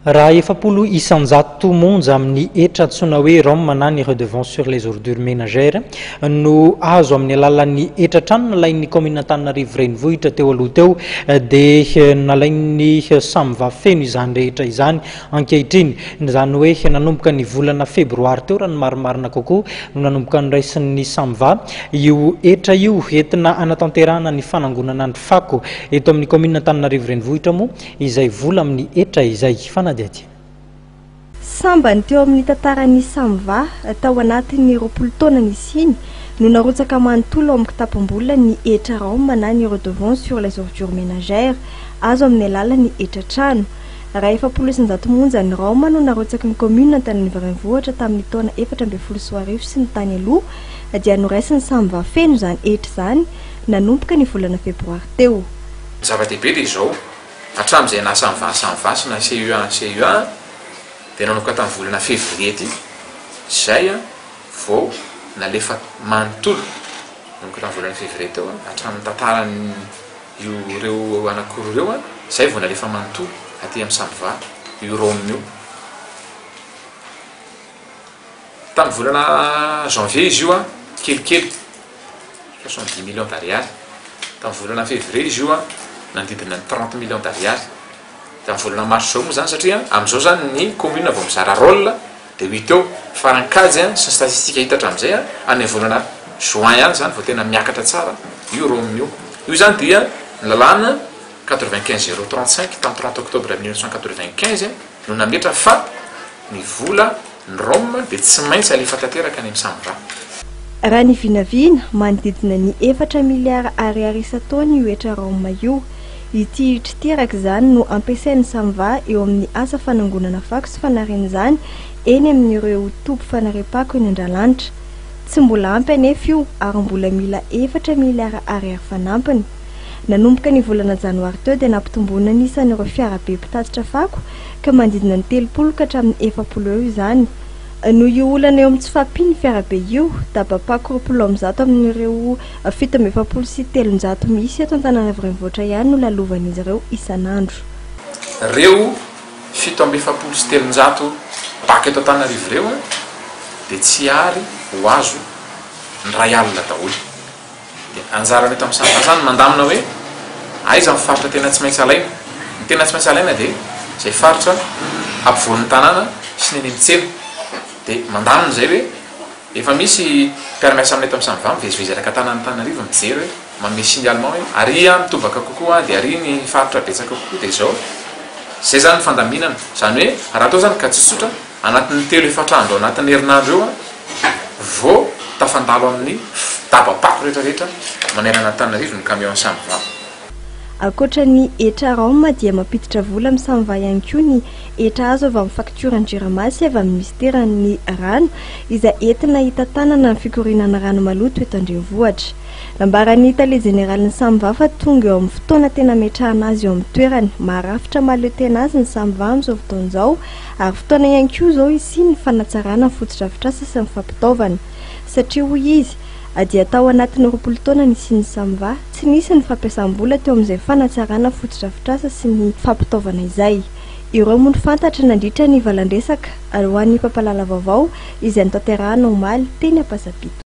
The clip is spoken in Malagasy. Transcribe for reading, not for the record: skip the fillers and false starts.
Raha efapolo isanjato monja amin'ny etra antsoina hoe Rome na ny redevance sur les ordures ménagères no azo amin'ny alalan'ny etratrano nalain'ny commune Antananarivo renivohitra teo aloha teo dia nalain'ny samyva feno izany rehetra izany ankehitriny, izany hoe nanomboka ny volana febroary teo raha ny marimarina kokoa no nanomboka niraisin'ny samyva io etra io entina anatanterahana ny fanangonana andro fako eto amin'ny commune Antananarivo renivohitra moa izay vola amin'ny etra izay Sambany teo amin'ny tantaran'ny samyva tao anatin'ny 20 taona nisiny no narotsaka manontolo amin'ny kitapom-bola ny etra Rome na ny redevance sur les ordures ménagères azo amin'ny alalan'ny etratrano. Raha efapolo isanjato monja ny Rome no narotsaka ny commune Antananarivo renivohitra tamin'ny taona 2014 sy ny tany aloha dia noraisin'ny samyva feno izany etra izany nanomboka ny volana febroary teo. Zava-dehibe dia izao hatramin'izay na samyva sy na CUA dia nanomboka tamin'ny volana février ty izay vao nalefa manontolo nanomboka tamin'ny volana février teo hatramin'ny tantarany ireo anankiroa ireo izay vao nalefa manontolo aty amin'ny samyva io Rome io. Tamin'ny volana janvier izy io kelikely 70 millions d'ariary. Tamin'ny volana février izy io nandidina 30 millions d'ariary. Tamin'ny volana mars zao moa zany satria amin'izao zany ny commune vao mizara rôle dia 8 eo farankajy sy ny statistika hita hatramin'izay any volana juin ihany zany vao tena miakatra tsara io Rome io. Io zany dia nilalana 95,035 tamin'ny 30 octobre 1995 no nametra fa ny vola ny Rome dia tsy maintsy alefa tanteraka any amin'ny samyva. Raha ny vinavina manodidina ny 4 miliara ariary isa-taona io etra Rome io. Ity hiteraka izany no ampiasain'ny samyva eo amin'ny asa fanangonana fako sy fanaren'izany eny amin'ireo topo fanarepako eny Andralanitra. Tsy mbola ampy anefa io ary mbola mila 4 miliara ariary fanampiny. Nanomboka ny volana janoary teo dia nampitomboana n'isan'ireo fiarabe mpitatitra fako ka mandidina ny 30 ka hatramin'ny 40 eo izany. No io olana eo amin'ny tsy fahampiany fiarabe io dabapako 40 amin'ireo 770 sy 300 misy eto Antananarivo renivohitra ihany no lalovan'izy ireo isan'andro. Reo 770 sy 300 baka eto Antananarivo ireo dia tsy ary ho azo ny ray alina daholo. Dia anjarany eto amin'ny samyva zany mandamina hoe aiza ny faritra tena tsy maintsy alaina. Ny tena tsy maintsy alaina dia izay faritra ampovoan'ny tanàna sy ny eny mitsena. Dia mandamina izay hoe efa misy mpiara-miasa amin'ny eto amin'ny samyva mivezivezy araka Antananarivo mijery hoe manome signalement hoe ary mitobaka kokoa dia ary ny faritra betsaka kokoa dia izao. Izay zany ny fandaminana izany hoe raha atao zany ka tsy tsotra anatin'ny 3-4 andro anatin'ny herinandro eo vao tafandalo amin'ny dabapako rehetrarehetra manerana Antananarivo ny camion samyva. Ankoatra ny etra Rome dia mampiditra vola amin'ny samyva ihany koa ny etra azo avy amin'ny faktura ny JIRAMAS avy amin'ny ministera ny rano izay entina hitantanana ny fikorinana rano maloto eto andrenivohitra. Nambaran'ny tale jeneralin'ny samyva fa tonga eo amin'ny fotoana tena metrahana azy eo amin'ny toerany marafitra mahaleo tena azy ny samyva amin'izao fotoana izao ary fotoana ihany koa izao izy ny fanatsarana ny fotodrafitrasa sy ny fampitaovana satria hoy izy dia tao anatin'ny 20 taona nisian'ny samyva tsy nisy ny fampiasam-bola teo amin'izay fanatsarana fotodrafitrasa sy ny fampitaovana izay. Ireo moa ny fantatra nandritra ny valandresaka ho an'ny mpampalala vaovao izay notanterahana omaly teny Ampasapito.